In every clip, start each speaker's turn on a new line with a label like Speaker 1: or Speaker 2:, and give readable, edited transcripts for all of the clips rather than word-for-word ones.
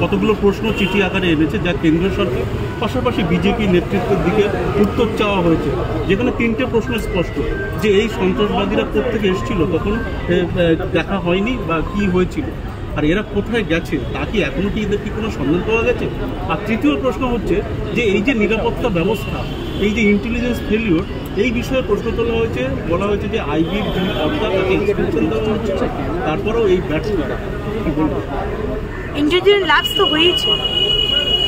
Speaker 1: কতগুলো প্রশ্ন চিঠি আকারে এনেছে, যা কেন্দ্রীয় সরকার পাশাপাশি বিজেপি নেতৃত্বের দিকে উত্তর চাওয়া হয়েছে, যেখানে 3টে প্রশ্ন স্পষ্ট যে এই সন্ত্রাসবাদীরা কোত্থেকে এসেছিল, তখন দেখা হয়নি বা কি হয়েছিল, আর এরা কোথায় গেছে, তা কি এখনও কি এদের কি কোনো সন্ধান পাওয়া গেছে। আর তৃতীয় প্রশ্ন হচ্ছে যে এই যে নিরাপত্তা ব্যবস্থা, এই যে ইন্টেলিজেন্স ফেলিওর, এই বিষয়ে প্রশ্ন তোলা হয়েছে, বলা হয়েছে যে আইবির যিনি কর্তা তাকে ইনস্ট্রাকশন দেওয়া হচ্ছে, তারপরেও এই ব্যর্থতা কি বলবো।
Speaker 2: ইন্টেলিজেন্স ল্যাবস তো হয়েইছে।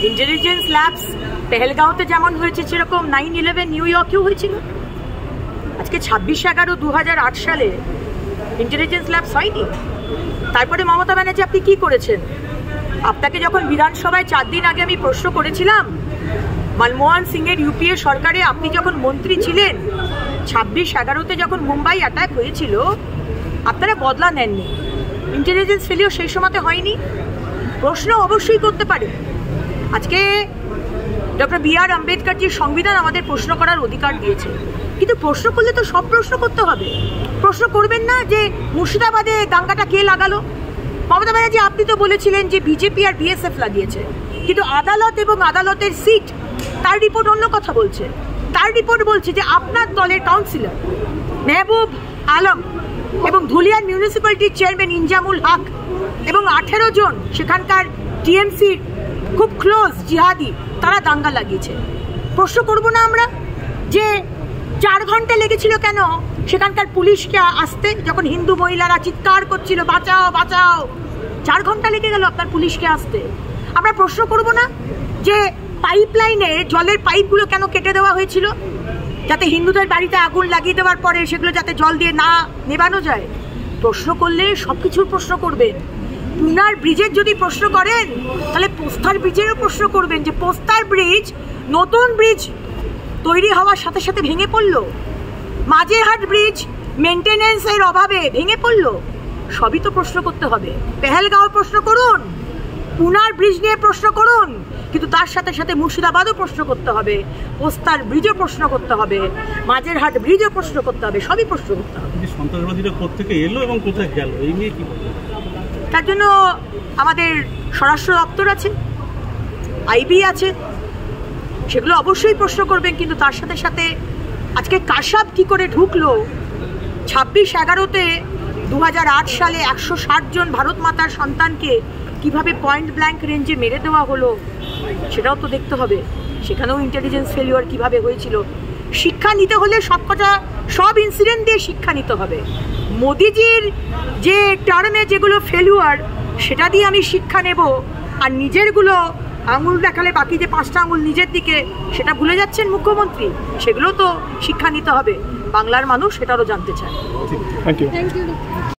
Speaker 2: ইন্টেলিজেন্স ল্যাবস পেহেলগাঁওতে যেমন হয়েছে সেরকম 9/11 নিউ ইয়র্কেও হয়েছিল। আজকে 26/11/2008 সালে ইন্টেলিজেন্স ল্যাবস হয়নি। তারপরে মমতা ব্যানার্জি আপনি কি করেছেন? আপনাকে যখন বিধানসভায় 4 দিন আগে আমি প্রশ্ন করেছিলাম, মনমোহন সিংয়ের ইউপিএ সরকারে আপনি যখন মন্ত্রী ছিলেন, 26/11-তে যখন মুম্বাই অ্যাটাক হয়েছিল, আপনারা বদলা নেননি। ইন্টেলিজেন্স ফেলিওর সেই সময়তে হয়নি। প্রশ্ন অবশ্যই করতে পারে। আজকে ডক্টর বি.আর. আম্বেদকরজির সংবিধান আমাদের প্রশ্ন করার অধিকার দিয়েছে, কিন্তু প্রশ্ন করলে তো সব প্রশ্ন করতে হবে। প্রশ্ন করবেন না যে মুর্শিদাবাদে দাঙ্গাটা কে লাগালো। মমতা ব্যানার্জি আপনি তো বলেছিলেন যে বিজেপি আর বিএসএফ লাগিয়েছে, কিন্তু আদালত এবং আদালতের সিট তার রিপোর্ট অন্য কথা বলছে। তার রিপোর্ট বলছে যে আপনার দলের কাউন্সিলর মেহবুব আলম এবং ধুলিয়ান মিউনিসিপ্যালিটির চেয়ারম্যান ইনজামুল হক এবং 18 জন সেখানকার টিএমসির খুব ক্লোজ জিহাদি, তারা দাঙ্গা লাগিয়েছে। প্রশ্ন করব না আমরা যে 4 ঘন্টা লেগেছিল কেন সেখানকার পুলিশকে আসতে, যখন হিন্দু মহিলারা চিৎকার করছিল বাঁচাও বাঁচাও, 4 ঘন্টা লেগে গেল আপনার পুলিশকে আসতে। আমরা প্রশ্ন করব না যে পাইপলাইনে জলের পাইপগুলো কেন কেটে দেওয়া হয়েছিল, যাতে হিন্দুদের বাড়িতে আগুন লাগিয়ে দেওয়ার পরে সেগুলো যাতে জল দিয়ে না নেবানো যায়। প্রশ্ন করলে সব কিছুর প্রশ্ন করবেন। পুনার ব্রিজের যদি প্রশ্ন করেন, তাহলে পোস্তার ব্রিজেরও প্রশ্ন করবেন যে পোস্তার ব্রিজ, নতুন ব্রিজ তৈরি হওয়ার সাথে সাথে ভেঙে পড়ল। মাঝেরহাট ব্রিজ মেনটেনেন্সের অভাবে ভেঙে পড়ল। সবই তো প্রশ্ন করতে হবে। পেহেলগাঁও প্রশ্ন করুন, পুনার ব্রিজ নিয়ে প্রশ্ন করুন, কিন্তু তার সাথে সাথে মুর্শিদাবাদও প্রশ্ন করতে হবে, পোস্তার ব্রিজও প্রশ্ন করতে হবে, মাঝেরহাট ব্রিজও প্রশ্ন করতে হবে, সবই প্রশ্ন করতে হবে।
Speaker 1: সন্ত্রাসবাদীরা কোত্থেকে এলো এবং কোথায় গেল, এই নিয়ে কি বলবো।
Speaker 2: তার জন্য আমাদের স্বরাষ্ট্র দপ্তর আছে, আইবি আছে, সেগুলো অবশ্যই প্রশ্ন করবেন, কিন্তু তার সাথে সাথে আজকে কাসাব কি করে ঢুকলো, 26/11-তে 2008 সালে 160 জন ভারত মাতার সন্তানকে কিভাবে পয়েন্ট ব্ল্যাঙ্ক রেঞ্জে মেরে দেওয়া হলো, সেটাও তো দেখতে হবে। সেখানেও ইন্টেলিজেন্স ফেলিওর কিভাবে হয়েছিল। শিক্ষা নিতে হলে সব ইনসিডেন্ট দিয়ে শিক্ষা নিতে হবে। মোদিজির যে টার্মে যেগুলো ফেলিওর, সেটা দিয়ে আমি শিক্ষা নেব, আর নিজেরগুলো আঙুল দেখালে বাকি যে 5টা আঙুল নিজের দিকে, সেটা ভুলে যাচ্ছেন মুখ্যমন্ত্রী। সেগুলো তো শিক্ষা নিতে হবে। বাংলার মানুষ সেটারও জানতে চায়।
Speaker 1: Thank you.